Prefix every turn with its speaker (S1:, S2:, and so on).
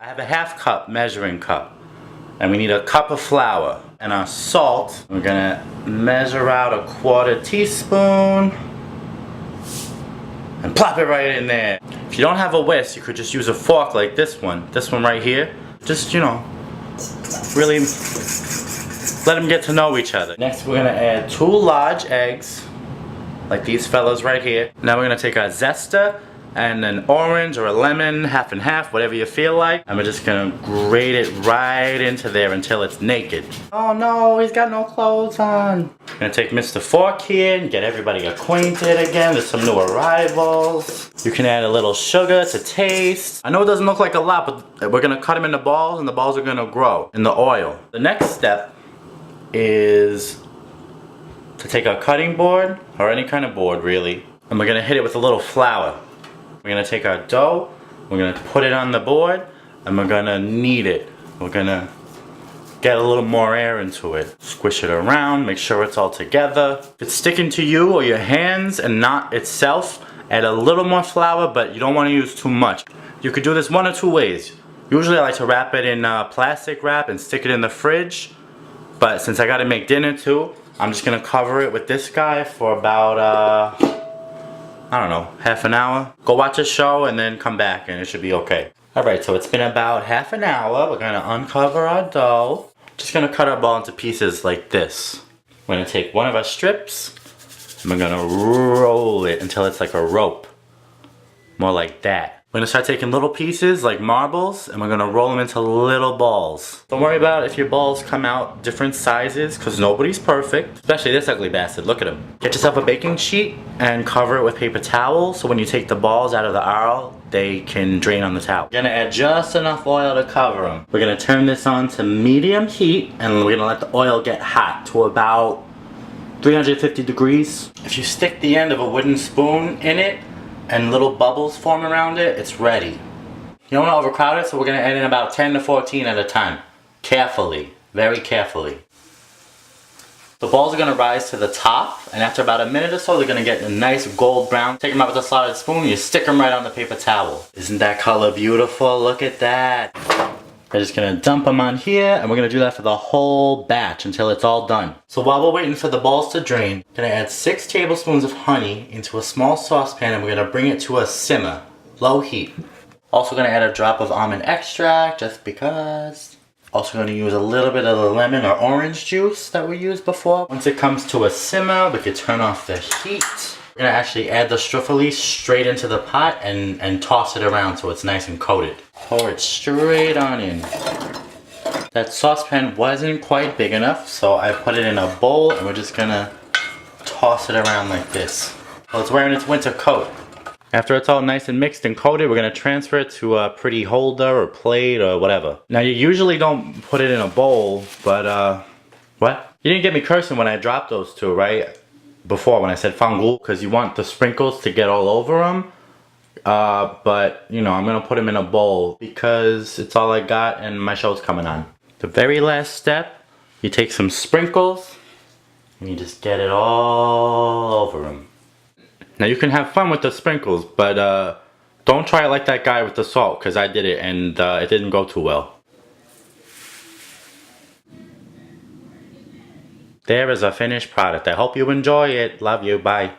S1: have a ½ cup measuring cup. And we need a cup of flour. And our salt, we're gonna measure out a 1/4 teaspoon. And plop it right in there. If you don't have a whisk, you could just use a fork like this one right here. Just, you know, really let them get to know each other. Next, we're gonna add 2 large eggs, like these fellas right here. Now we're gonna take our zester and an orange or a lemon, half and half, whatever you feel like. And we're just gonna grate it right into there until it's naked. Oh no, he's got no clothes on. I'm gonna take Mr. Fork here and get everybody acquainted again. There's some new arrivals. You can add a little sugar to taste. I know it doesn't look like a lot, but we're gonna cut them into balls and the balls are gonna grow in the oil. The next step is to take a cutting board, or any kind of board really, and we're gonna hit it with a little flour. We're gonna take our dough, we're gonna put it on the board, and we're gonna knead it. We're gonna get a little more air into it. Squish it around, make sure it's all together. If it's sticking to you or your hands and not itself, add a little more flour, but you don't wanna use too much. You could do this 1 or 2 ways. Usually I like to wrap it in plastic wrap and stick it in the fridge, but since I gotta make dinner too, I'm just gonna cover it with this guy for about, I don't know, ½ an hour. Go watch a show and then come back and it should be okay. Alright, so it's been about ½ an hour. We're gonna uncover our dough. Just gonna cut our ball into pieces like this. We're gonna take one of our strips and we're gonna roll it until it's like a rope. More like that. We're gonna start taking little pieces like marbles and we're gonna roll them into little balls. Don't worry about if your balls come out different sizes because nobody's perfect. Especially this ugly bastard, look at him. Get yourself a baking sheet and cover it with paper towel so when you take the balls out of the aisle, they can drain on the towel. We're gonna add just enough oil to cover them. We're gonna turn this on to medium heat and we're gonna let the oil get hot to about 350 degrees. If you stick the end of a wooden spoon in it, and little bubbles form around it, it's ready. You don't want to overcrowd it, so we're going to add in about 10 to 14 at a time. Carefully, very carefully. The balls are going to rise to the top, and after about a minute or so, they're going to get a nice gold brown. Take them out with a slotted spoon, you stick them right on the paper towel. Isn't that color beautiful? Look at that. We're just gonna dump them on here, and we're gonna do that for the whole batch until it's all done. So while we're waiting for the balls to drain, I'm gonna add 6 tablespoons of honey into a small saucepan, and we're gonna bring it to a simmer, low heat. Also gonna add a drop of almond extract, just because. Also gonna use a little bit of the lemon or orange juice that we used before. Once it comes to a simmer, we can turn off the heat. We're gonna actually add the Struffoli straight into the pot and toss it around so it's nice and coated. Pour it straight on in. That saucepan wasn't quite big enough, so I put it in a bowl and we're just gonna toss it around like this. Well, it's wearing its winter coat. After it's all nice and mixed and coated, we're gonna transfer it to a pretty holder or plate or whatever. Now you usually don't put it in a bowl, but what? You didn't get me cursing when I dropped those two, right? Before when I said fangul, because you want the sprinkles to get all over them. But you know, I'm gonna put them in a bowl because it's all I got and my show's coming on. The very last step, you take some sprinkles and you just get it all over them. Now you can have fun with the sprinkles, but don't try it like that guy with the salt, because I did it and it didn't go too well. There is a finished product. I hope you enjoy it. Love you. Bye.